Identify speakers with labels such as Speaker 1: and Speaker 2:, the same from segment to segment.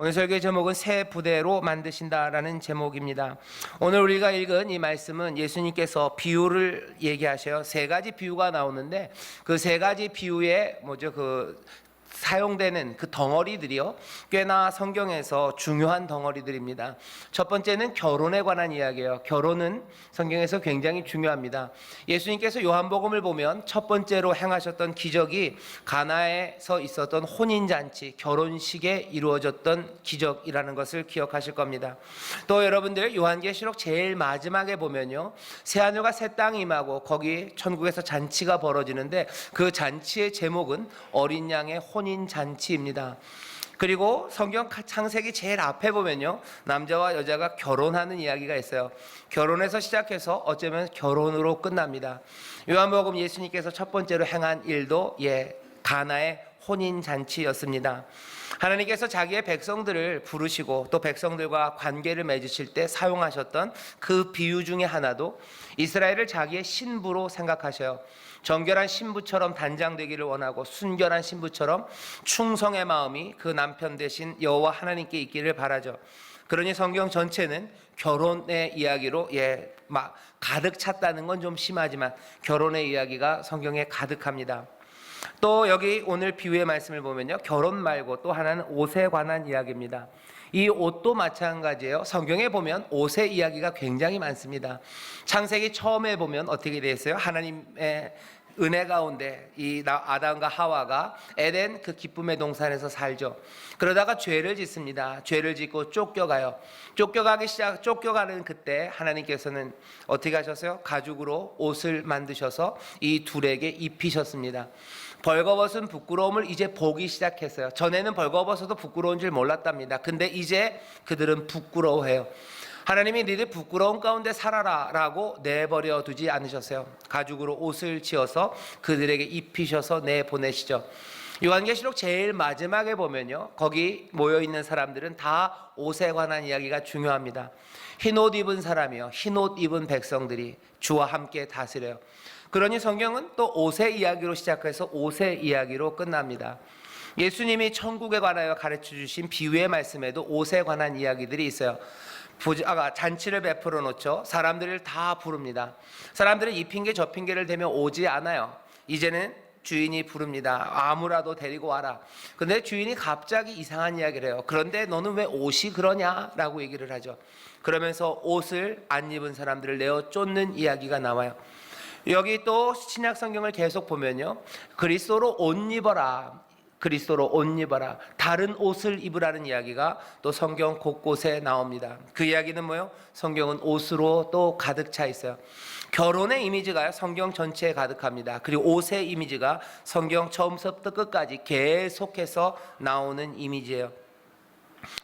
Speaker 1: 오늘 설교의 제목은 새 부대로 만드신다라는 제목입니다. 오늘 우리가 읽은 이 말씀은 예수님께서 비유를 얘기하셔요. 세 가지 비유가 나오는데 그 세 가지 비유에 사용되는 그 덩어리들이요, 꽤나 성경에서 중요한 덩어리들입니다. 첫 번째는 결혼에 관한 이야기예요. 결혼은 성경에서 굉장히 중요합니다. 예수님께서 요한복음을 보면 첫 번째로 행하셨던 기적이 가나에서 있었던 혼인잔치, 결혼식에 이루어졌던 기적이라는 것을 기억하실 겁니다. 또 여러분들 요한계시록 제일 마지막에 보면요, 새하늘과 새 땅이 임하고 거기 천국에서 잔치가 벌어지는데 그 잔치의 제목은 어린 양의 혼인 잔치입니다. 그리고 성경 창세기 제일 앞에 보면요, 남자와 여자가 결혼하는 이야기가 있어요. 결혼에서 시작해서 어쩌면 결혼으로 끝납니다. 요한복음 예수님께서 첫 번째로 행한 일도 가나의 혼인 잔치였습니다. 하나님께서 자기의 백성들을 부르시고 또 백성들과 관계를 맺으실 때 사용하셨던 그 비유 중에 하나도 이스라엘을 자기의 신부로 생각하셔요. 정결한 신부처럼 단장되기를 원하고 순결한 신부처럼 충성의 마음이 그 남편 대신 여호와 하나님께 있기를 바라죠. 그러니 성경 전체는 결혼의 이야기로 가득 찼다는 건 좀 심하지만 결혼의 이야기가 성경에 가득합니다. 또 여기 오늘 비유의 말씀을 보면요, 결혼 말고 또 하나는 옷에 관한 이야기입니다. 이 옷도 마찬가지예요. 성경에 보면 옷의 이야기가 굉장히 많습니다. 창세기 처음에 보면 어떻게 되어 있어요? 하나님의 은혜 가운데 이 아담과 하와가 에덴 그 기쁨의 동산에서 살죠. 그러다가 죄를 짓습니다. 죄를 짓고 쫓겨가요. 쫓겨가는 그때 하나님께서는 어떻게 하셨어요? 가죽으로 옷을 만드셔서 이 둘에게 입히셨습니다. 벌거벗은 부끄러움을 이제 보기 시작했어요. 전에는 벌거벗어도 부끄러운 줄 몰랐답니다. 근데 이제 그들은 부끄러워해요. 하나님이 너희들 부끄러운 가운데 살아라 라고 내버려 두지 않으셨어요. 가죽으로 옷을 지어서 그들에게 입히셔서 내보내시죠. 요한계시록 제일 마지막에 보면요, 거기 모여있는 사람들은 다 옷에 관한 이야기가 중요합니다. 흰옷 입은 사람이요, 흰옷 입은 백성들이 주와 함께 다스려요. 그러니 성경은 또 옷의 이야기로 시작해서 옷의 이야기로 끝납니다. 예수님이 천국에 관하여 가르쳐 주신 비유의 말씀에도 옷에 관한 이야기들이 있어요. 잔치를 베풀어 놓죠. 사람들을 다 부릅니다. 사람들은 이 핑계 저 핑계를 대며 오지 않아요. 이제는 주인이 부릅니다. 아무라도 데리고 와라. 근데 주인이 갑자기 이상한 이야기를 해요. 그런데 너는 왜 옷이 그러냐? 라고 얘기를 하죠. 그러면서 옷을 안 입은 사람들을 내어 쫓는 이야기가 나와요. 여기 또 신약 성경을 계속 보면요, 그리스도로 옷 입어라, 그리스도로 옷 입어라, 다른 옷을 입으라는 이야기가 또 성경 곳곳에 나옵니다. 그 이야기는 뭐예요? 성경은 옷으로 또 가득 차 있어요. 결혼의 이미지가 성경 전체에 가득합니다. 그리고 옷의 이미지가 성경 처음부터 끝까지 계속해서 나오는 이미지예요.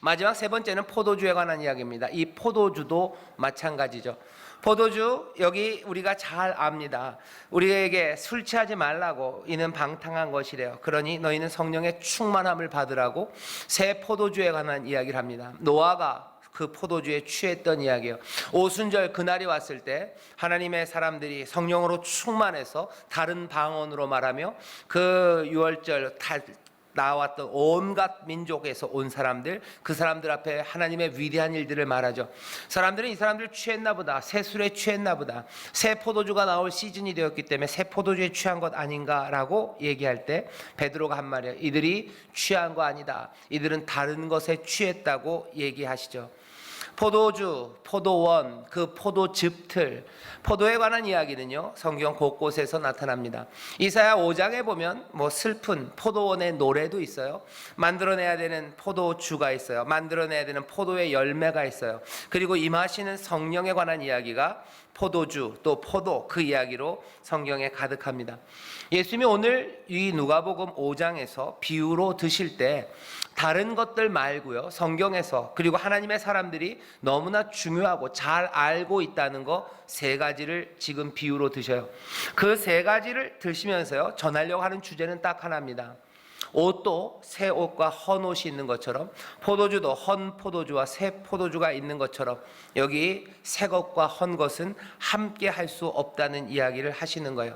Speaker 1: 마지막 세 번째는 포도주에 관한 이야기입니다. 이 포도주도 마찬가지죠. 포도주, 여기 우리가 잘 압니다. 우리에게 술 취하지 말라고, 이는 방탕한 것이래요. 그러니 너희는 성령의 충만함을 받으라고 새 포도주에 관한 이야기를 합니다. 노아가 그 포도주에 취했던 이야기예요. 오순절 그날이 왔을 때 하나님의 사람들이 성령으로 충만해서 다른 방언으로 말하며 그 유월절 나왔던 온갖 민족에서 온 사람들, 그 사람들 앞에 하나님의 위대한 일들을 말하죠. 사람들은 이 사람들 취했나 보다, 새 술에 취했나 보다, 새 포도주가 나올 시즌이 되었기 때문에 새 포도주에 취한 것 아닌가라고 얘기할 때 베드로가 한 말이에요. 이들이 취한 거 아니다, 이들은 다른 것에 취했다고 얘기하시죠. 포도주, 포도원, 그 포도즙틀, 포도에 관한 이야기는요, 성경 곳곳에서 나타납니다. 이사야 5장에 보면 슬픈 포도원의 노래도 있어요. 만들어내야 되는 포도주가 있어요. 만들어내야 되는 포도의 열매가 있어요. 그리고 임하시는 성령에 관한 이야기가 포도주, 또 포도, 그 이야기로 성경에 가득합니다. 예수님이 오늘 이 누가복음 5장에서 비유로 드실 때 다른 것들 말고요, 성경에서 그리고 하나님의 사람들이 너무나 중요하고 잘 알고 있다는 거 세 가지를 지금 비유로 드셔요. 그 세 가지를 드시면서요, 전하려고 하는 주제는 딱 하나입니다. 옷도 새 옷과 헌 옷이 있는 것처럼, 포도주도 헌 포도주와 새 포도주가 있는 것처럼 여기 새 것과 헌 것은 함께 할 수 없다는 이야기를 하시는 거예요.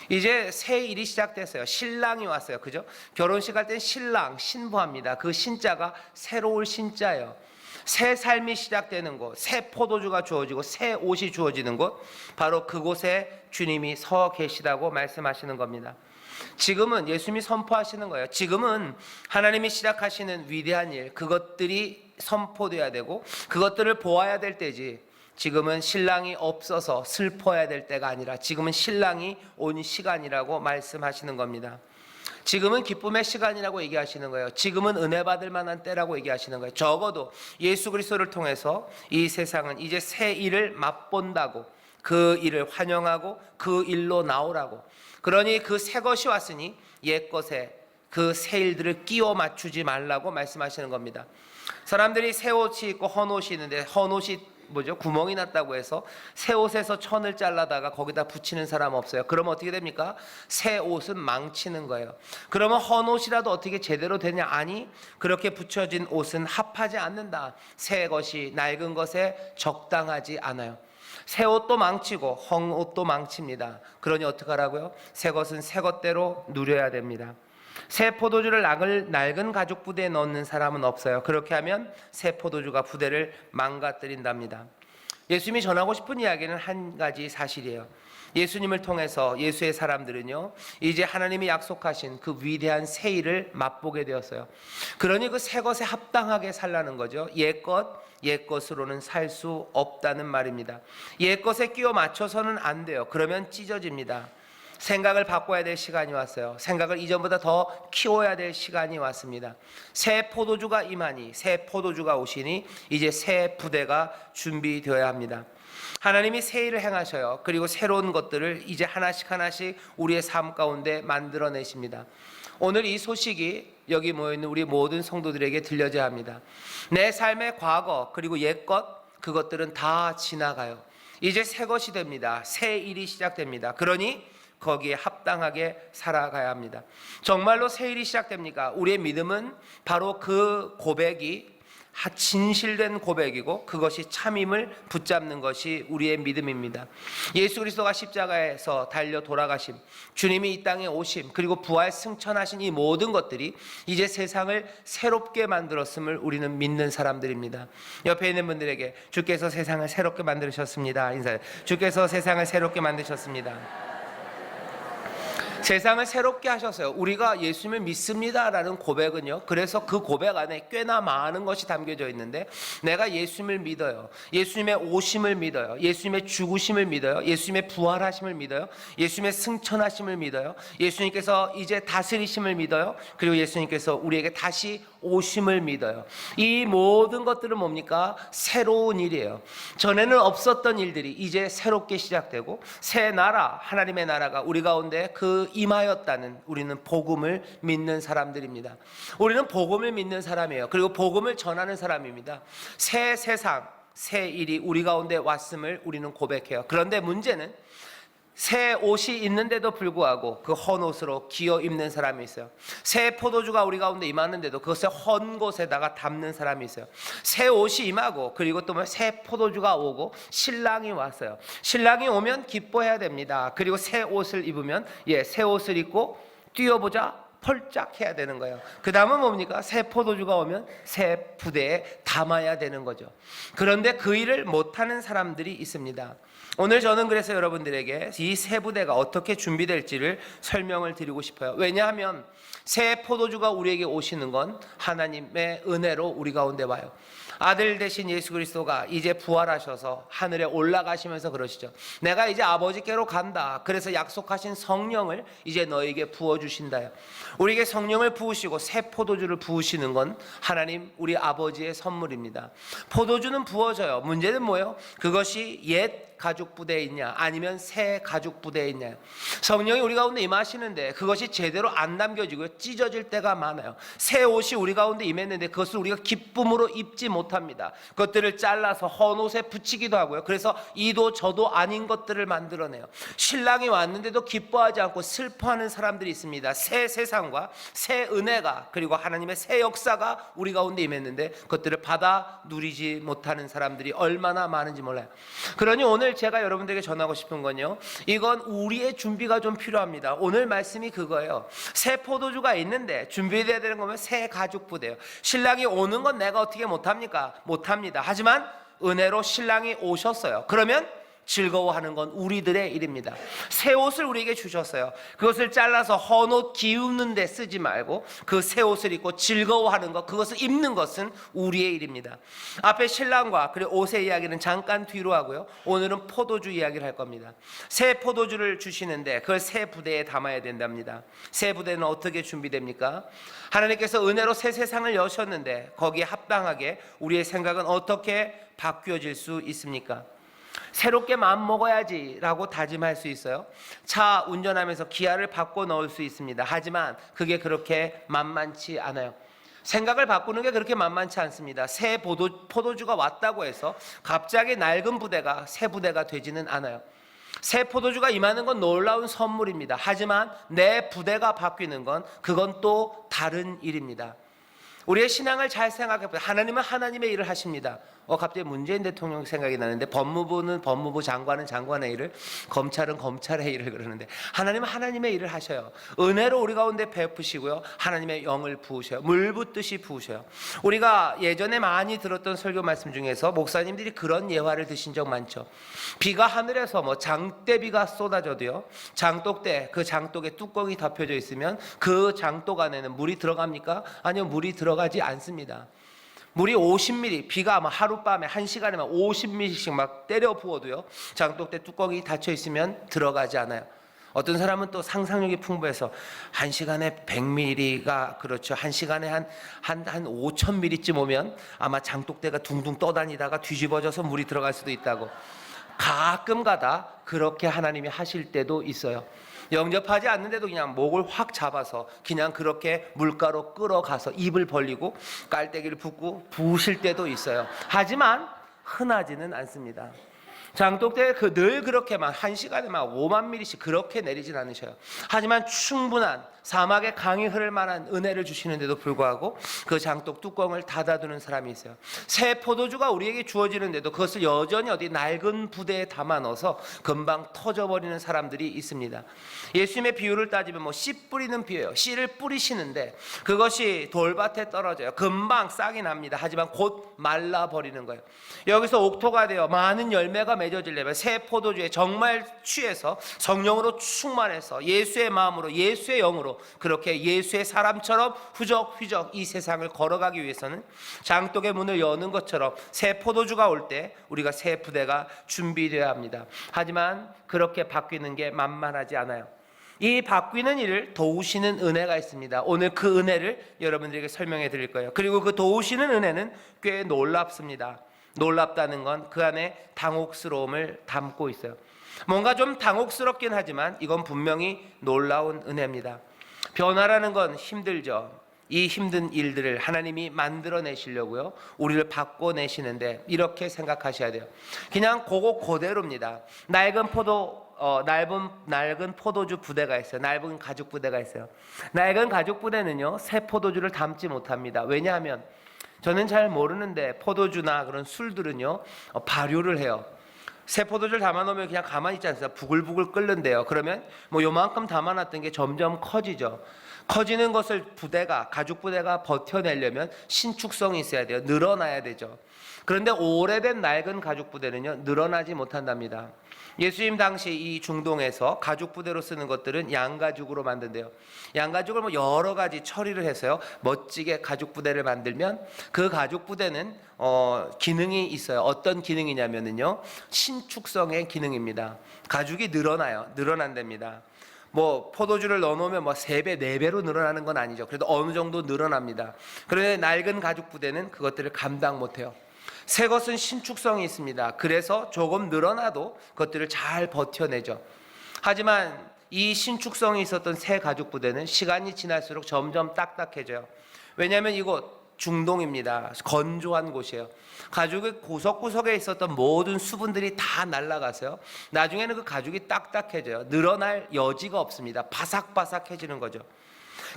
Speaker 1: 이제 새 일이 시작됐어요. 신랑이 왔어요. 그죠? 결혼식 할 땐 신랑, 신부합니다. 그 신자가 새로울 신자예요. 새 삶이 시작되는 곳, 새 포도주가 주어지고 새 옷이 주어지는 곳, 바로 그곳에 주님이 서 계시다고 말씀하시는 겁니다. 지금은 예수님이 선포하시는 거예요. 지금은 하나님이 시작하시는 위대한 일, 그것들이 선포돼야 되고 그것들을 보아야 될 때지, 지금은 신랑이 없어서 슬퍼해야 될 때가 아니라 지금은 신랑이 온 시간이라고 말씀하시는 겁니다. 지금은 기쁨의 시간이라고 얘기하시는 거예요. 지금은 은혜 받을 만한 때라고 얘기하시는 거예요. 적어도 예수 그리스도를 통해서 이 세상은 이제 새 일을 맛본다고, 그 일을 환영하고 그 일로 나오라고. 그러니 그 새 것이 왔으니 옛 것에 그 새 일들을 끼워 맞추지 말라고 말씀하시는 겁니다. 사람들이 새 옷이 있고 헌 옷이 있는데, 헌 옷이 구멍이 났다고 해서 새 옷에서 천을 잘라다가 거기다 붙이는 사람 없어요. 그러면 어떻게 됩니까? 새 옷은 망치는 거예요. 그러면 헌 옷이라도 어떻게 제대로 되냐? 아니, 그렇게 붙여진 옷은 합하지 않는다. 새 것이 낡은 것에 적당하지 않아요. 새 옷도 망치고 헌 옷도 망칩니다. 그러니 어떡하라고요? 새 것은 새 것대로 누려야 됩니다. 새 포도주를 낡은 가죽 부대에 넣는 사람은 없어요. 그렇게 하면 새 포도주가 부대를 망가뜨린답니다. 예수님이 전하고 싶은 이야기는 한 가지 사실이에요. 예수님을 통해서 예수의 사람들은요, 이제 하나님이 약속하신 그 위대한 새 일을 맛보게 되었어요. 그러니 그 새 것에 합당하게 살라는 거죠. 옛 것으로는 살 수 없다는 말입니다. 옛 것에 끼워 맞춰서는 안 돼요. 그러면 찢어집니다. 생각을 바꿔야 될 시간이 왔어요. 생각을 이전보다 더 키워야 될 시간이 왔습니다. 새 포도주가 임하니, 새 포도주가 오시니 이제 새 부대가 준비되어야 합니다. 하나님이 새 일을 행하셔요. 그리고 새로운 것들을 이제 하나씩 하나씩 우리의 삶 가운데 만들어내십니다. 오늘 이 소식이 여기 모여있는 우리 모든 성도들에게 들려져야 합니다. 내 삶의 과거 그리고 옛것, 그것들은 다 지나가요. 이제 새 것이 됩니다. 새 일이 시작됩니다. 그러니 거기에 합당하게 살아가야 합니다. 정말로 새 일이 시작됩니까? 우리의 믿음은 바로 그 고백이 진실된 고백이고 그것이 참임을 붙잡는 것이 우리의 믿음입니다. 예수 그리스도가 십자가에서 달려 돌아가심, 주님이 이 땅에 오심, 그리고 부활 승천하신 이 모든 것들이 이제 세상을 새롭게 만들었음을 우리는 믿는 사람들입니다. 옆에 있는 분들에게 주께서 세상을 새롭게 만드셨습니다. 인사해. 주께서 세상을 새롭게 만드셨습니다. 세상을 새롭게 하셨어요. 우리가 예수님을 믿습니다라는 고백은요, 그래서 그 고백 안에 꽤나 많은 것이 담겨져 있는데, 내가 예수님을 믿어요, 예수님의 오심을 믿어요, 예수님의 죽으심을 믿어요, 예수님의 부활하심을 믿어요, 예수님의 승천하심을 믿어요, 예수님께서 이제 다스리심을 믿어요, 그리고 예수님께서 우리에게 다시 오심을 믿어요. 이 모든 것들은 뭡니까? 새로운 일이에요. 전에는 없었던 일들이 이제 새롭게 시작되고 새 나라, 하나님의 나라가 우리 가운데 임하였다는, 우리는 복음을 믿는 사람들입니다. 우리는 복음을 믿는 사람이에요. 그리고 복음을 전하는 사람입니다. 새 세상, 새 일이 우리 가운데 왔음을 우리는 고백해요. 그런데 문제는 새 옷이 있는데도 불구하고 그 헌 옷으로 기어 입는 사람이 있어요. 새 포도주가 우리 가운데 임하는데도 그것을 헌 곳에다가 담는 사람이 있어요. 새 옷이 임하고 그리고 또 새 포도주가 오고 신랑이 왔어요. 신랑이 오면 기뻐해야 됩니다. 그리고 새 옷을 입으면 새 옷을 입고 뛰어보자 펄짝 해야 되는 거예요. 그 다음은 뭡니까? 새 포도주가 오면 새 부대에 담아야 되는 거죠. 그런데 그 일을 못하는 사람들이 있습니다. 오늘 저는 그래서 여러분들에게 이 새 부대가 어떻게 준비될지를 설명을 드리고 싶어요. 왜냐하면 새 포도주가 우리에게 오시는 건 하나님의 은혜로 우리 가운데 와요. 아들 되신 예수 그리스도가 이제 부활하셔서 하늘에 올라가시면서 그러시죠. 내가 이제 아버지께로 간다. 그래서 약속하신 성령을 이제 너에게 부어주신다요. 우리에게 성령을 부으시고 새 포도주를 부으시는 건 하나님 우리 아버지의 선물입니다. 포도주는 부어져요. 문제는 뭐예요? 그것이 옛 가죽 부대에 있냐 아니면 새 가죽 부대에 있냐. 성령이 우리 가운데 임하시는데 그것이 제대로 안 남겨지고 찢어질 때가 많아요. 새 옷이 우리 가운데 임했는데 그것을 우리가 기쁨으로 입지 못합니다. 그것들을 잘라서 헌 옷에 붙이기도 하고요. 그래서 이도 저도 아닌 것들을 만들어내요. 신랑이 왔는데도 기뻐하지 않고 슬퍼하는 사람들이 있습니다. 새 세상은 세상과 새 은혜가 그리고 하나님의 새 역사가 우리 가운데 임했는데 그것들을 받아 누리지 못하는 사람들이 얼마나 많은지 몰라요. 그러니 오늘 제가 여러분들에게 전하고 싶은 건요, 이건 우리의 준비가 좀 필요합니다. 오늘 말씀이 그거예요. 새 포도주가 있는데 준비돼야 되는 거면 새 가죽 부대예요. 신랑이 오는 건 내가 어떻게 못합니까? 못합니다. 하지만 은혜로 신랑이 오셨어요. 그러면 즐거워하는 건 우리들의 일입니다. 새 옷을 우리에게 주셨어요. 그것을 잘라서 헌옷 기우는 데 쓰지 말고 그 새 옷을 입고 즐거워하는 것, 그것을 입는 것은 우리의 일입니다. 앞에 신랑과 그리고 옷의 이야기는 잠깐 뒤로 하고요, 오늘은 포도주 이야기를 할 겁니다. 새 포도주를 주시는데 그걸 새 부대에 담아야 된답니다. 새 부대는 어떻게 준비됩니까? 하나님께서 은혜로 새 세상을 여셨는데 거기에 합당하게 우리의 생각은 어떻게 바뀌어질 수 있습니까? 새롭게 마음먹어야지 라고 다짐할 수 있어요. 차 운전하면서 기아를 바꿔 넣을 수 있습니다. 하지만 그게 그렇게 만만치 않아요. 생각을 바꾸는 게 그렇게 만만치 않습니다. 새 포도주가 왔다고 해서 갑자기 낡은 부대가 새 부대가 되지는 않아요. 새 포도주가 임하는 건 놀라운 선물입니다. 하지만 내 부대가 바뀌는 건 그건 또 다른 일입니다. 우리의 신앙을 잘 생각해보세요. 하나님은 하나님의 일을 하십니다. 갑자기 문재인 대통령 생각이 나는데, 법무부는 법무부, 장관은 장관의 일을, 검찰은 검찰의 일을 그러는데, 하나님은 하나님의 일을 하셔요. 은혜로 우리 가운데 베푸시고요, 하나님의 영을 부으셔요. 물 붓듯이 부으셔요. 우리가 예전에 많이 들었던 설교 말씀 중에서 목사님들이 그런 예화를 드신 적 많죠. 비가 하늘에서 장대비가 쏟아져도요, 장독대, 그 장독에 뚜껑이 덮여져 있으면 그 장독 안에는 물이 들어갑니까? 아니요, 물이 들어가지 않습니다. 물이 50ml, 비가 아마 하룻밤에 1시간에 50ml씩 막 때려 부어도요, 장독대 뚜껑이 닫혀 있으면 들어가지 않아요. 어떤 사람은 또 상상력이 풍부해서 1시간에 100ml가 그렇죠. 1시간에 한 5,000ml쯤 오면 아마 장독대가 둥둥 떠다니다가 뒤집어져서 물이 들어갈 수도 있다고. 가끔 가다 그렇게 하나님이 하실 때도 있어요. 영접하지 않는데도 그냥 목을 확 잡아서 그냥 그렇게 물가로 끌어가서 입을 벌리고 깔때기를 붓고 부으실 때도 있어요. 하지만 흔하지는 않습니다. 장독대에 늘 그렇게만 1시간에 5만 ml씩 그렇게 내리진 않으셔요. 하지만 충분한 사막의 강이 흐를 만한 은혜를 주시는데도 불구하고 그 장독 뚜껑을 닫아두는 사람이 있어요. 새 포도주가 우리에게 주어지는데도 그것을 여전히 어디 낡은 부대에 담아 넣어서 금방 터져버리는 사람들이 있습니다. 예수님의 비유를 따지면 씨 뿌리는 비유예요. 씨를 뿌리시는데 그것이 돌밭에 떨어져요. 금방 싹이 납니다. 하지만 곧 말라버리는 거예요. 여기서 옥토가 되어 많은 열매가 맺어지려면 새 포도주에 정말 취해서 성령으로 충만해서 예수의 마음으로 예수의 영으로 그렇게 예수의 사람처럼 후적후적 이 세상을 걸어가기 위해서는 장독의 문을 여는 것처럼 새 포도주가 올 때 우리가 새 부대가 준비되어야 합니다. 하지만 그렇게 바뀌는 게 만만하지 않아요. 이 바뀌는 일을 도우시는 은혜가 있습니다. 오늘 그 은혜를 여러분들에게 설명해 드릴 거예요. 그리고 그 도우시는 은혜는 꽤 놀랍습니다. 놀랍다는 건 그 안에 당혹스러움을 담고 있어요. 뭔가 좀 당혹스럽긴 하지만 이건 분명히 놀라운 은혜입니다. 변화라는 건 힘들죠. 이 힘든 일들을 하나님이 만들어내시려고요, 우리를 바꿔내시는데 이렇게 생각하셔야 돼요. 그냥 그대로입니다. 낡은 포도주 부대가 있어요. 낡은 가죽 부대가 있어요. 낡은 가죽 부대는요, 새 포도주를 담지 못합니다. 왜냐하면 저는 잘 모르는데 포도주나 그런 술들은요, 발효를 해요. 새 포도주를 담아놓으면 그냥 가만히 있지 않습니까? 부글부글 끓는데요. 그러면 요만큼 담아놨던 게 점점 커지죠. 커지는 것을 가죽 부대가 버텨내려면 신축성이 있어야 돼요. 늘어나야 되죠. 그런데 오래된 낡은 가죽 부대는요, 늘어나지 못한답니다. 예수님 당시 이 중동에서 가죽 부대로 쓰는 것들은 양가죽으로 만든대요. 양가죽을 여러 가지 처리를 해서요, 멋지게 가죽 부대를 만들면 그 가죽 부대는 기능이 있어요. 어떤 기능이냐면요, 신축성의 기능입니다. 가죽이 늘어난답니다. 포도주를 넣어놓으면 3배, 4배로 늘어나는 건 아니죠. 그래도 어느 정도 늘어납니다. 그런데 낡은 가죽 부대는 그것들을 감당 못해요. 새 것은 신축성이 있습니다. 그래서 조금 늘어나도 그것들을 잘 버텨내죠. 하지만 이 신축성이 있었던 새 가죽 부대는 시간이 지날수록 점점 딱딱해져요. 왜냐하면 이곳 중동입니다. 건조한 곳이에요. 가죽의 구석구석에 있었던 모든 수분들이 다 날아가서요, 나중에는 그 가죽이 딱딱해져요. 늘어날 여지가 없습니다. 바삭바삭해지는 거죠.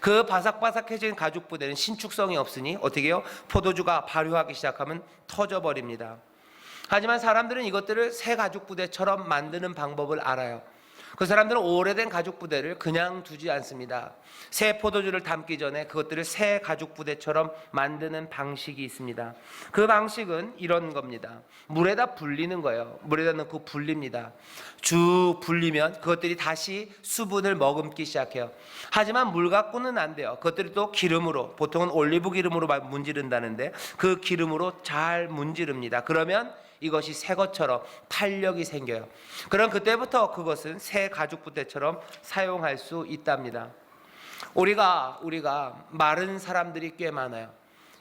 Speaker 1: 그 바삭바삭해진 가죽 부대는 신축성이 없으니 어떻게 해요? 포도주가 발효하기 시작하면 터져버립니다. 하지만 사람들은 이것들을 새 가죽 부대처럼 만드는 방법을 알아요. 그 사람들은 오래된 가죽 부대를 그냥 두지 않습니다. 새 포도주를 담기 전에 그것들을 새 가죽 부대처럼 만드는 방식이 있습니다. 그 방식은 이런 겁니다. 물에다 불리는 거예요. 물에다 넣고 불립니다. 쭉 불리면 그것들이 다시 수분을 머금기 시작해요. 하지만 물 갖고는 안 돼요. 그것들이 또 기름으로, 보통은 올리브 기름으로 문지른다는데 그 기름으로 잘 문지릅니다. 그러면 이것이 새 것처럼 탄력이 생겨요. 그럼 그때부터 그것은 새 가죽 부대처럼 사용할 수 있답니다. 우리가 마른 사람들이 꽤 많아요.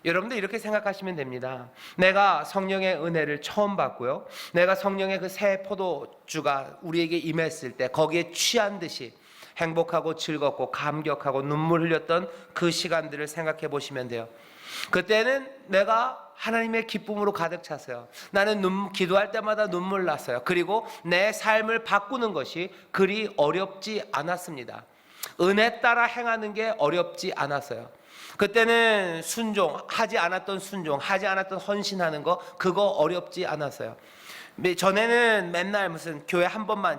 Speaker 1: 여러분들 이렇게 생각하시면 됩니다. 내가 성령의 은혜를 처음 받고요, 내가 성령의 그 새 포도주가 우리에게 임했을 때 거기에 취한 듯이 행복하고 즐겁고 감격하고 눈물 흘렸던 그 시간들을 생각해 보시면 돼요. 그때는 내가 하나님의 기쁨으로 가득 찼어요. 나는 기도할 때마다 눈물 났어요. 그리고 내 삶을 바꾸는 것이 그리 어렵지 않았습니다. 은혜 따라 행하는 게 어렵지 않았어요. 그때는 하지 않았던 헌신하는 거, 그거 어렵지 않았어요. 전에는 맨날 무슨 교회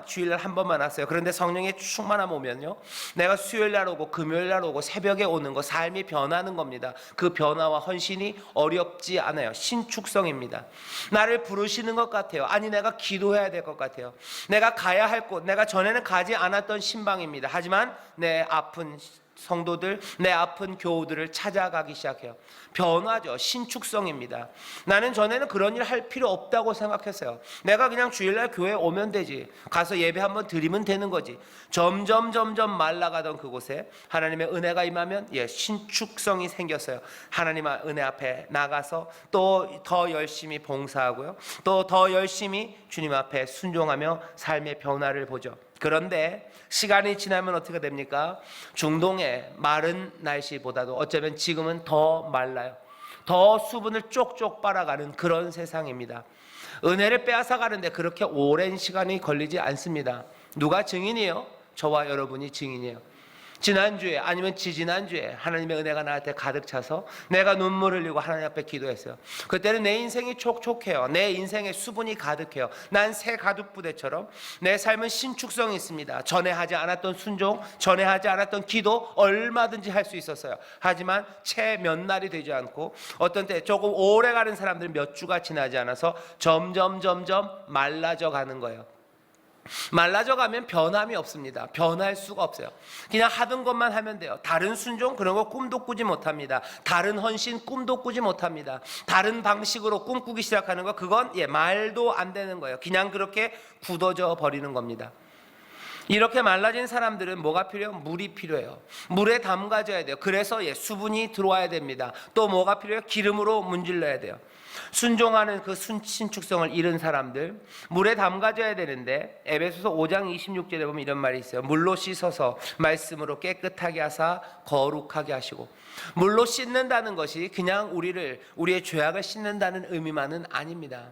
Speaker 1: 주일날 한 번만 왔어요. 그런데 성령의 충만함 오면요, 내가 수요일날 오고 금요일날 오고 새벽에 오는 거, 삶이 변하는 겁니다. 그 변화와 헌신이 어렵지 않아요. 신축성입니다. 나를 부르시는 것 같아요. 아니, 내가 기도해야 될 것 같아요. 내가 가야 할 곳, 내가 전에는 가지 않았던 신방입니다. 하지만 내 아픈 성도들, 내 아픈 교우들을 찾아가기 시작해요. 변화죠. 신축성입니다. 나는 전에는 그런 일 할 필요 없다고 생각했어요. 내가 그냥 주일날 교회에 오면 되지, 가서 예배 한번 드리면 되는 거지. 점점 말라가던 그곳에 하나님의 은혜가 임하면 신축성이 생겼어요. 하나님의 은혜 앞에 나가서 또 더 열심히 봉사하고요, 또 더 열심히 주님 앞에 순종하며 삶의 변화를 보죠. 그런데 시간이 지나면 어떻게 됩니까? 중동의 마른 날씨보다도 어쩌면 지금은 더 말라요. 더 수분을 쪽쪽 빨아가는 그런 세상입니다. 은혜를 빼앗아가는데 그렇게 오랜 시간이 걸리지 않습니다. 누가 증인이에요? 저와 여러분이 증인이에요. 지난주에 아니면 지지난주에 하나님의 은혜가 나한테 가득 차서 내가 눈물 흘리고 하나님 앞에 기도했어요. 그때는 내 인생이 촉촉해요. 내 인생에 수분이 가득해요. 난 새 가죽 부대처럼 내 삶은 신축성이 있습니다. 전에 하지 않았던 순종, 전에 하지 않았던 기도 얼마든지 할 수 있었어요. 하지만 채 몇 날이 되지 않고, 어떤 때 조금 오래 가는 사람들은 몇 주가 지나지 않아서 점점 말라져 가는 거예요. 말라져 가면 변함이 없습니다. 변할 수가 없어요. 그냥 하던 것만 하면 돼요. 다른 순종 그런 거 꿈도 꾸지 못합니다. 다른 헌신 꿈도 꾸지 못합니다. 다른 방식으로 꿈꾸기 시작하는 거, 그건 말도 안 되는 거예요. 그냥 그렇게 굳어져 버리는 겁니다. 이렇게 말라진 사람들은 뭐가 필요해요? 물이 필요해요. 물에 담가져야 돼요. 그래서 수분이 들어와야 됩니다. 또 뭐가 필요해요? 기름으로 문질러야 돼요. 순종하는 그 신축성을 잃은 사람들, 물에 담가져야 되는데 에베소서 5장 26절에 보면 이런 말이 있어요. 물로 씻어서 말씀으로 깨끗하게 하사 거룩하게 하시고. 물로 씻는다는 것이 그냥 우리의 죄악을 씻는다는 의미만은 아닙니다.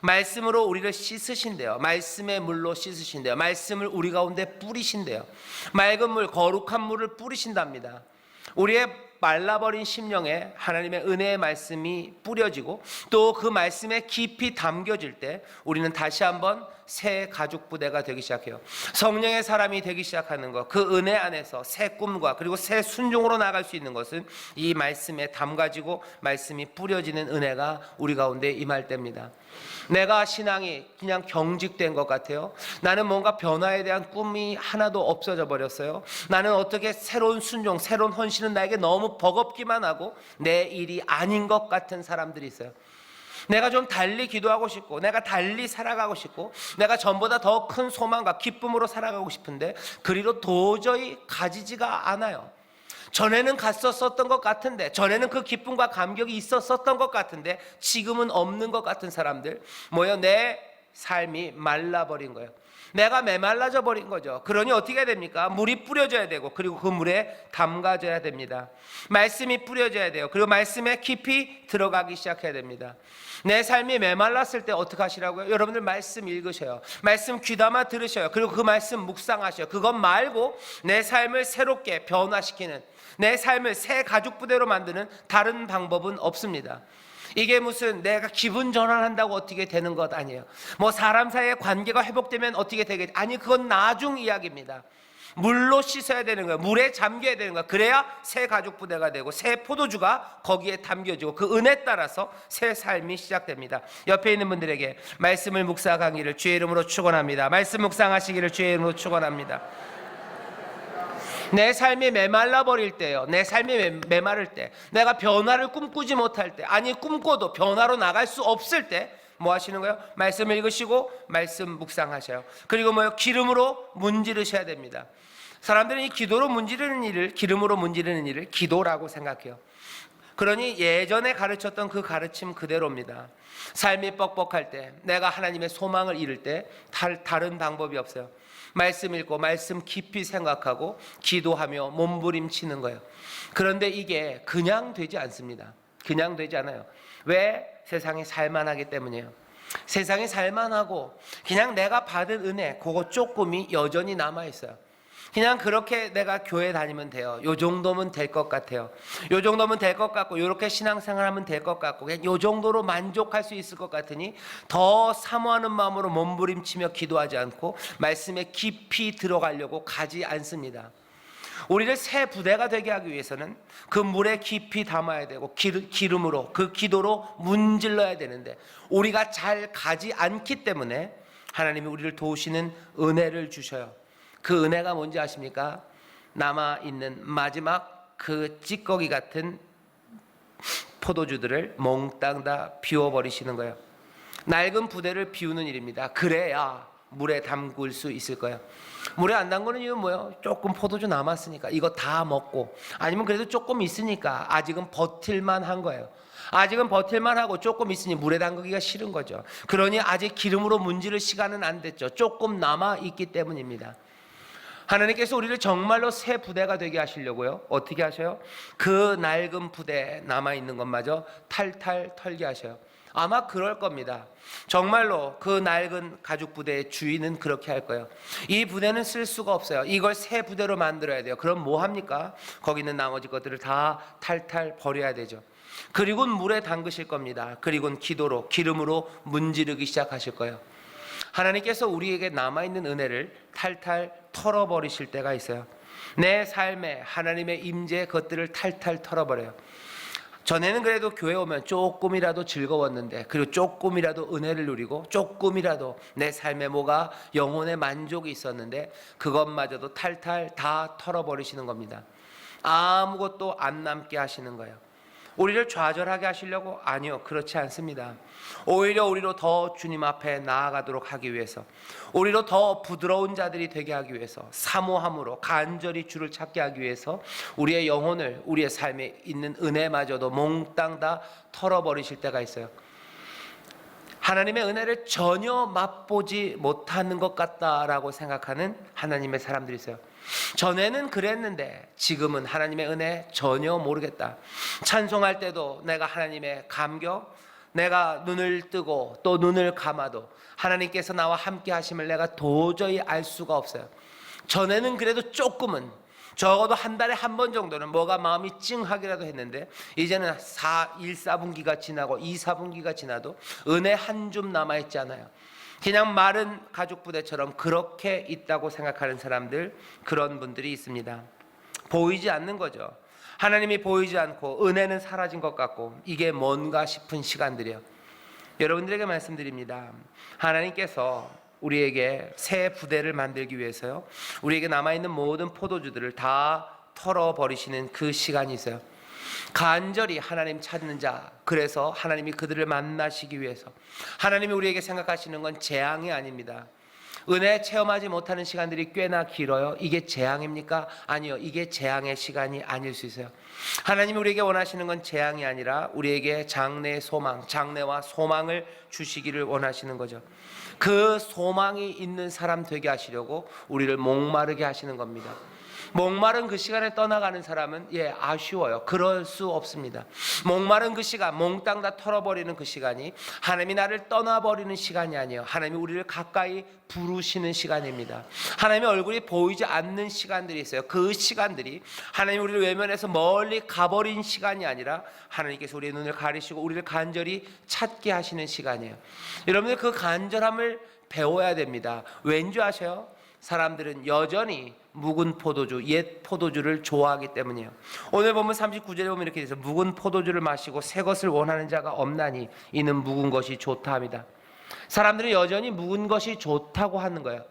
Speaker 1: 말씀으로 우리를 씻으신대요. 말씀의 물로 씻으신대요. 말씀을 우리 가운데 뿌리신대요. 맑은 물, 거룩한 물을 뿌리신답니다. 우리의 말라버린 심령에 하나님의 은혜의 말씀이 뿌려지고 또 그 말씀에 깊이 담겨질 때 우리는 다시 한번 새 가죽 부대가 되기 시작해요. 성령의 사람이 되기 시작하는 것, 그 은혜 안에서 새 꿈과 그리고 새 순종으로 나갈 수 있는 것은 이 말씀에 담가지고 말씀이 뿌려지는 은혜가 우리 가운데 임할 때입니다. 내가 신앙이 그냥 경직된 것 같아요. 나는 뭔가 변화에 대한 꿈이 하나도 없어져 버렸어요. 나는 어떻게 새로운 순종, 새로운 헌신은 나에게 너무 버겁기만 하고 내 일이 아닌 것 같은 사람들이 있어요. 내가 좀 달리 기도하고 싶고, 내가 달리 살아가고 싶고, 내가 전보다 더 큰 소망과 기쁨으로 살아가고 싶은데 그리로 도저히 가지지가 않아요. 전에는 갔었던 것 같은데, 전에는 그 기쁨과 감격이 있었던 것 같은데 지금은 없는 것 같은 사람들, 내 삶이 말라버린 거예요. 내가 메말라져 버린 거죠. 그러니 어떻게 해야 됩니까? 물이 뿌려져야 되고, 그리고 그 물에 담가져야 됩니다. 말씀이 뿌려져야 돼요. 그리고 말씀에 깊이 들어가기 시작해야 됩니다. 내 삶이 메말랐을 때 어떻게 하시라고요? 여러분들 말씀 읽으셔요. 말씀 귀담아 들으셔요. 그리고 그 말씀 묵상하셔요. 그것 말고 내 삶을 새롭게 변화시키는, 내 삶을 새 가죽 부대로 만드는 다른 방법은 없습니다. 이게 무슨 내가 기분 전환한다고 어떻게 되는 것 아니에요. 뭐 사람 사이의 관계가 회복되면 어떻게 되겠지? 아니, 그건 나중 이야기입니다. 물로 씻어야 되는 거예요. 물에 잠겨야 되는 거예요. 그래야 새 가죽 부대가 되고 새 포도주가 거기에 담겨지고 그 은혜에 따라서 새 삶이 시작됩니다. 옆에 있는 분들에게 말씀을 묵상하기를 주의 이름으로 축원합니다. 말씀 묵상하시기를 주의 이름으로 축원합니다. 내 삶이 메말라 버릴 때요, 내 삶이 메마를 때, 내가 변화를 꿈꾸지 못할 때, 아니 꿈꿔도 변화로 나갈 수 없을 때 뭐 하시는 거예요? 말씀 읽으시고 말씀 묵상하셔요. 그리고 뭐요? 기름으로 문지르셔야 됩니다. 사람들은 이 기도로 문지르는 일을, 기름으로 문지르는 일을 기도라고 생각해요. 그러니 예전에 가르쳤던 그 가르침 그대로입니다. 삶이 뻑뻑할 때, 내가 하나님의 소망을 잃을 때 다른 방법이 없어요. 말씀 읽고 말씀 깊이 생각하고 기도하며 몸부림치는 거예요. 그런데 이게 그냥 되지 않습니다. 그냥 되지 않아요. 왜? 세상이 살만하기 때문이에요. 세상이 살만하고 그냥 내가 받은 은혜 그거 조금이 여전히 남아있어요. 그냥 그렇게 내가 교회 다니면 돼요. 요 정도면 될 것 같아요. 요 정도면 될 것 같고, 요렇게 신앙생활하면 될 것 같고, 그냥 요 정도로 만족할 수 있을 것 같으니 더 사모하는 마음으로 몸부림치며 기도하지 않고 말씀에 깊이 들어가려고 가지 않습니다. 우리를 새 부대가 되게 하기 위해서는 그 물에 깊이 담아야 되고 기름으로, 그 기도로 문질러야 되는데 우리가 잘 가지 않기 때문에 하나님이 우리를 도우시는 은혜를 주셔요. 그 은혜가 뭔지 아십니까? 남아있는 마지막 그 찌꺼기 같은 포도주들을 몽땅 다 비워버리시는 거예요. 낡은 부대를 비우는 일입니다. 그래야 물에 담글 수 있을 거예요. 물에 안 담그는 이유는 뭐예요? 조금 포도주 남았으니까 이거 다 먹고, 아니면 그래도 조금 있으니까 아직은 버틸만 한 거예요. 아직은 버틸만 하고 조금 있으니 물에 담그기가 싫은 거죠. 그러니 아직 기름으로 문지를 시간은 안 됐죠. 조금 남아있기 때문입니다. 하나님께서 우리를 정말로 새 부대가 되게 하시려고요, 어떻게 하셔요? 그 낡은 부대에 남아있는 것마저 탈탈 털게 하셔요. 아마 그럴 겁니다. 정말로 그 낡은 가죽 부대의 주인은 그렇게 할 거예요. 이 부대는 쓸 수가 없어요. 이걸 새 부대로 만들어야 돼요. 그럼 뭐 합니까? 거기 있는 나머지 것들을 다 탈탈 버려야 되죠. 그리고는 물에 담그실 겁니다. 그리고는 기도로, 기름으로 문지르기 시작하실 거예요. 하나님께서 우리에게 남아있는 은혜를 탈탈 털어버리실 때가 있어요. 내 삶에 하나님의 임재의 것들을 탈탈 털어버려요. 전에는 그래도 교회 오면 조금이라도 즐거웠는데, 그리고 조금이라도 은혜를 누리고 조금이라도 내 삶에 뭐가 영혼의 만족이 있었는데 그것마저도 탈탈 다 털어버리시는 겁니다. 아무것도 안 남게 하시는 거예요. 우리를 좌절하게 하시려고? 아니요, 그렇지 않습니다. 오히려 우리로 더 주님 앞에 나아가도록 하기 위해서, 우리로 더 부드러운 자들이 되게 하기 위해서, 사모함으로 간절히 주를 찾게 하기 위해서 우리의 영혼을, 우리의 삶에 있는 은혜마저도 몽땅 다 털어버리실 때가 있어요. 하나님의 은혜를 전혀 맛보지 못하는 것 같다라고 생각하는 하나님의 사람들이 있어요. 전에는 그랬는데 지금은 하나님의 은혜 전혀 모르겠다. 찬송할 때도 내가 하나님의 감격, 내가 눈을 뜨고 또 눈을 감아도 하나님께서 나와 함께 하심을 내가 도저히 알 수가 없어요. 전에는 그래도 조금은, 적어도 한 달에 한 번 정도는 뭐가 마음이 찡하기라도 했는데 이제는 1, 4분기가 지나고 2, 4분기가 지나도 은혜 한 줌 남아있지 않아요. 그냥 마른 가죽 부대처럼 그렇게 있다고 생각하는 사람들, 그런 분들이 있습니다. 보이지 않는 거죠. 하나님이 보이지 않고 은혜는 사라진 것 같고 이게 뭔가 싶은 시간들이에요. 여러분들에게 말씀드립니다. 하나님께서 우리에게 새 부대를 만들기 위해서요, 우리에게 남아있는 모든 포도주들을 다 털어버리시는 그 시간이 있어요. 간절히 하나님 찾는 자, 그래서 하나님이 그들을 만나시기 위해서, 하나님이 우리에게 생각하시는 건 재앙이 아닙니다. 은혜 체험하지 못하는 시간들이 꽤나 길어요. 이게 재앙입니까? 아니요. 이게 재앙의 시간이 아닐 수 있어요. 하나님이 우리에게 원하시는 건 재앙이 아니라 우리에게 장래의 소망, 장래와 소망을 주시기를 원하시는 거죠. 그 소망이 있는 사람 되게 하시려고 우리를 목마르게 하시는 겁니다. 목마른 그 시간에 떠나가는 사람은 아쉬워요. 그럴 수 없습니다. 목마른 그 시간, 몽땅 다 털어버리는 그 시간이 하나님이 나를 떠나버리는 시간이 아니에요. 하나님이 우리를 가까이 부르시는 시간입니다. 하나님의 얼굴이 보이지 않는 시간들이 있어요. 그 시간들이 하나님이 우리를 외면해서 멀리 가버린 시간이 아니라 하나님께서 우리의 눈을 가리시고 우리를 간절히 찾게 하시는 시간이에요. 여러분들 그 간절함을 배워야 됩니다. 왠지 아세요? 사람들은 여전히 묵은 포도주, 옛 포도주를 좋아하기 때문이에요. 오늘 보면 39절에 보면 이렇게 돼서 묵은 포도주를 마시고 새 것을 원하는 자가 없나니 이는 묵은 것이 좋다 합니다. 사람들은 여전히 묵은 것이 좋다고 하는 거예요.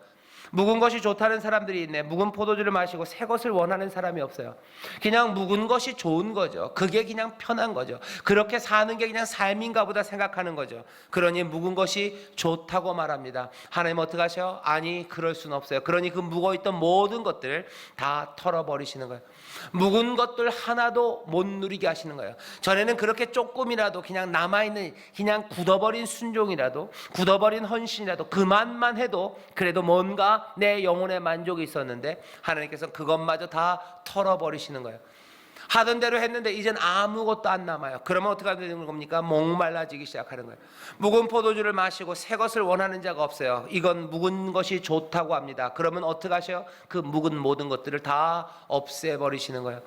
Speaker 1: 묵은 것이 좋다는 사람들이 있네. 묵은 포도주를 마시고 새 것을 원하는 사람이 없어요. 그냥 묵은 것이 좋은 거죠. 그게 그냥 편한 거죠. 그렇게 사는 게 그냥 삶인가 보다 생각하는 거죠. 그러니 묵은 것이 좋다고 말합니다. 하나님 어떻게 하셔요? 아니, 그럴 수는 없어요. 그러니 그 묵어있던 모든 것들을 다 털어버리시는 거예요. 묵은 것들 하나도 못 누리게 하시는 거예요. 전에는 그렇게 조금이라도 그냥 남아있는 그냥 굳어버린 순종이라도 굳어버린 헌신이라도 그만만 해도 그래도 뭔가 내 영혼의 만족이 있었는데 하나님께서 그것마저 다 털어버리시는 거예요. 하던 대로 했는데 이젠 아무것도 안 남아요. 그러면 어떻게 되는 겁니까? 목말라지기 시작하는 거예요. 묵은 포도주를 마시고 새 것을 원하는 자가 없어요. 이건 묵은 것이 좋다고 합니다. 그러면 어떻게 하셔요? 그 묵은 모든 것들을 다 없애버리시는 거예요.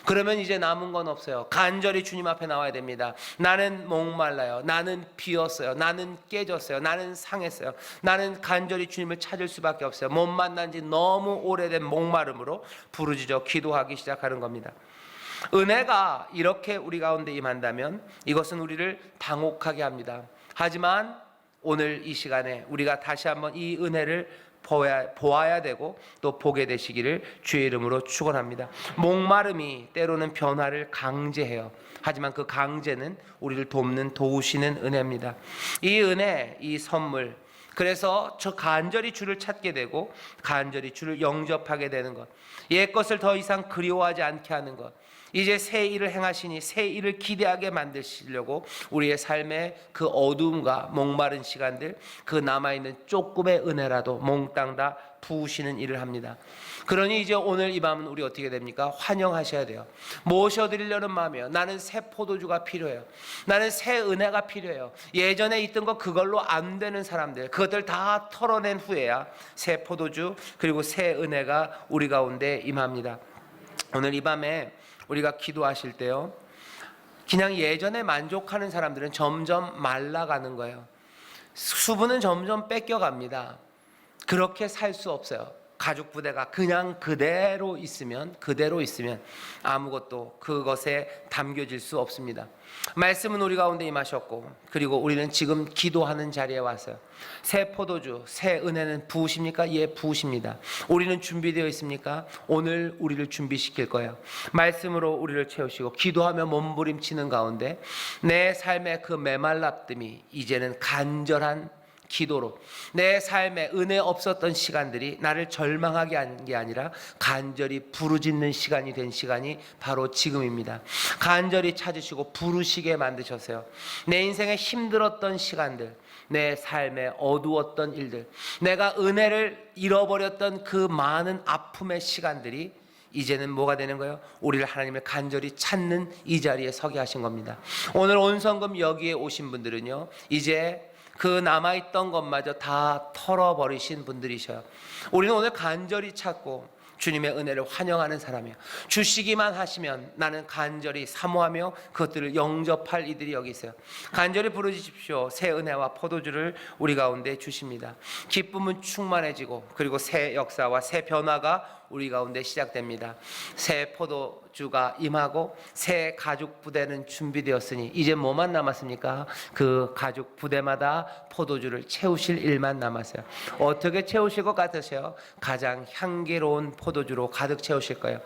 Speaker 1: 그러면 이제 남은 건 없어요. 간절히 주님 앞에 나와야 됩니다. 나는 목말라요. 나는 비었어요. 나는 깨졌어요. 나는 상했어요. 나는 간절히 주님을 찾을 수밖에 없어요. 못 만난 지 너무 오래된 목마름으로 부르짖어 기도하기 시작하는 겁니다. 은혜가 이렇게 우리 가운데 임한다면 이것은 우리를 당혹하게 합니다. 하지만 오늘 이 시간에 우리가 다시 한번 이 은혜를 보아야 되고 또 보게 되시기를 주의 이름으로 축원합니다. 목마름이 때로는 변화를 강제해요. 하지만 그 강제는 우리를 돕는 도우시는 은혜입니다. 이 은혜, 이 선물, 그래서 저 간절히 주를 찾게 되고 간절히 주를 영접하게 되는 것, 옛 것을 더 이상 그리워하지 않게 하는 것, 이제 새 일을 행하시니 새 일을 기대하게 만드시려고 우리의 삶의 그 어두움과 목마른 시간들, 그 남아있는 조금의 은혜라도 몽땅 다 부으시는 일을 합니다. 그러니 이제 오늘 이 밤은 우리 어떻게 됩니까? 환영하셔야 돼요. 모셔드리려는 마음이에요. 나는 새 포도주가 필요해요. 나는 새 은혜가 필요해요. 예전에 있던 거 그걸로 안 되는 사람들, 그것들 다 털어낸 후에야 새 포도주 그리고 새 은혜가 우리 가운데 임합니다. 오늘 이 밤에 우리가 기도하실 때요, 그냥 예전에 만족하는 사람들은 점점 말라가는 거예요. 수분은 점점 뺏겨갑니다. 그렇게 살 수 없어요. 가죽 부대가 그냥 그대로 있으면 아무것도 그것에 담겨질 수 없습니다. 말씀은 우리 가운데 임하셨고 그리고 우리는 지금 기도하는 자리에 왔어요. 새 포도주, 새 은혜는 부으십니까? 예, 부으십니다. 우리는 준비되어 있습니까? 오늘 우리를 준비시킬 거예요. 말씀으로 우리를 채우시고 기도하며 몸부림치는 가운데 내 삶의 그 메말랐음이 이제는 간절한 기도로, 내 삶에 은혜 없었던 시간들이 나를 절망하게 한 게 아니라 간절히 부르짖는 시간이 된 시간이 바로 지금입니다. 간절히 찾으시고 부르시게 만드셨어요. 내 인생에 힘들었던 시간들, 내 삶에 어두웠던 일들, 내가 은혜를 잃어버렸던 그 많은 아픔의 시간들이 이제는 뭐가 되는 거예요? 우리를 하나님을 간절히 찾는 이 자리에 서게 하신 겁니다. 오늘 온성금 여기에 오신 분들은요, 이제 그 남아있던 것마저 다 털어버리신 분들이셔요. 우리는 오늘 간절히 찾고 주님의 은혜를 환영하는 사람이에요. 주시기만 하시면 나는 간절히 사모하며 그것들을 영접할 이들이 여기 있어요. 간절히 부르짖으십시오. 새 은혜와 포도주를 우리 가운데 주십니다. 기쁨은 충만해지고 그리고 새 역사와 새 변화가 우리 가운데 시작됩니다. 새 포도주가 임하고 새 가죽 부대는 준비되었으니 이제 뭐만 남았습니까? 그 가죽 부대마다 포도주를 채우실 일만 남았어요. 어떻게 채우실 것 같으세요? 가장 향기로운 포도주로 가득 채우실 거예요.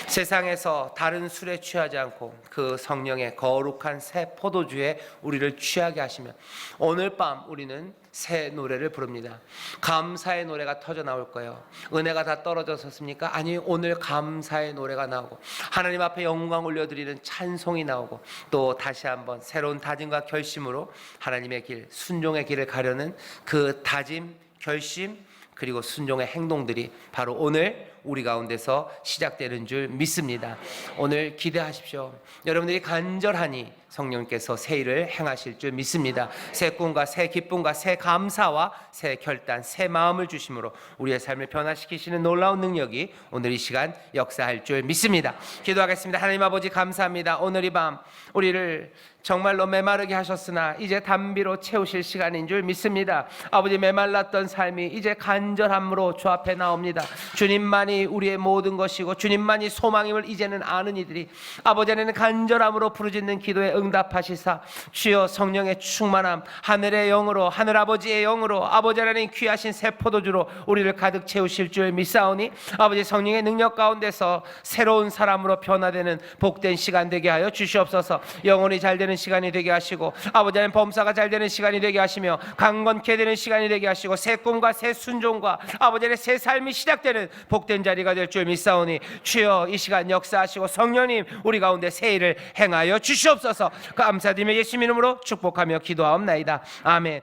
Speaker 1: 세상에서 다른 술에 취하지 않고 그 성령의 거룩한 새 포도주에 우리를 취하게 하시면 오늘 밤 우리는 새 노래를 부릅니다. 감사의 노래가 터져 나올 거예요. 은혜가 다 떨어졌었습니까? 아니, 오늘 감사의 노래가 나오고 하나님 앞에 영광 올려드리는 찬송이 나오고 또 다시 한번 새로운 다짐과 결심으로 하나님의 길, 순종의 길을 가려는 그 다짐, 결심, 그리고 순종의 행동들이 바로 오늘 우리 가운데서 시작되는 줄 믿습니다. 오늘 기대하십시오. 여러분들이 간절하니 성령께서 새 일을 행하실 줄 믿습니다. 새 꿈과 새 기쁨과 새 감사와 새 결단, 새 마음을 주심으로 우리의 삶을 변화시키시는 놀라운 능력이 오늘 이 시간 역사할 줄 믿습니다. 기도하겠습니다. 하나님 아버지 감사합니다. 오늘 이 밤 우리를 정말로 메마르게 하셨으나 이제 담비로 채우실 시간인 줄 믿습니다. 아버지, 메말랐던 삶이 이제 간절함으로 주 앞에 나옵니다. 주님만이 우리의 모든 것이고 주님만이 소망임을 이제는 아는 이들이 아버지 안에는 간절함으로 부르짖는 기도에 응답하시사 주여 성령의 충만함, 하늘의 영으로, 하늘 아버지의 영으로 아버지 안에는 귀하신 새 포도주로 우리를 가득 채우실 줄 믿사오니 아버지 성령의 능력 가운데서 새로운 사람으로 변화되는 복된 시간 되게 하여 주시옵소서. 영혼이 잘 되는 시간이 되게 하시고 아버지 하나님 범사가 잘 되는 시간이 되게 하시며 강건케 되는 시간이 되게 하시고 새 꿈과 새 순종과 아버지 하나님 새 삶이 시작되는 복된 자리가 될 줄 믿사오니 주여 이 시간 역사하시고 성령님 우리 가운데 새 일을 행하여 주시옵소서. 감사드리며 예수님 이름으로 축복하며 기도하옵나이다. 아멘.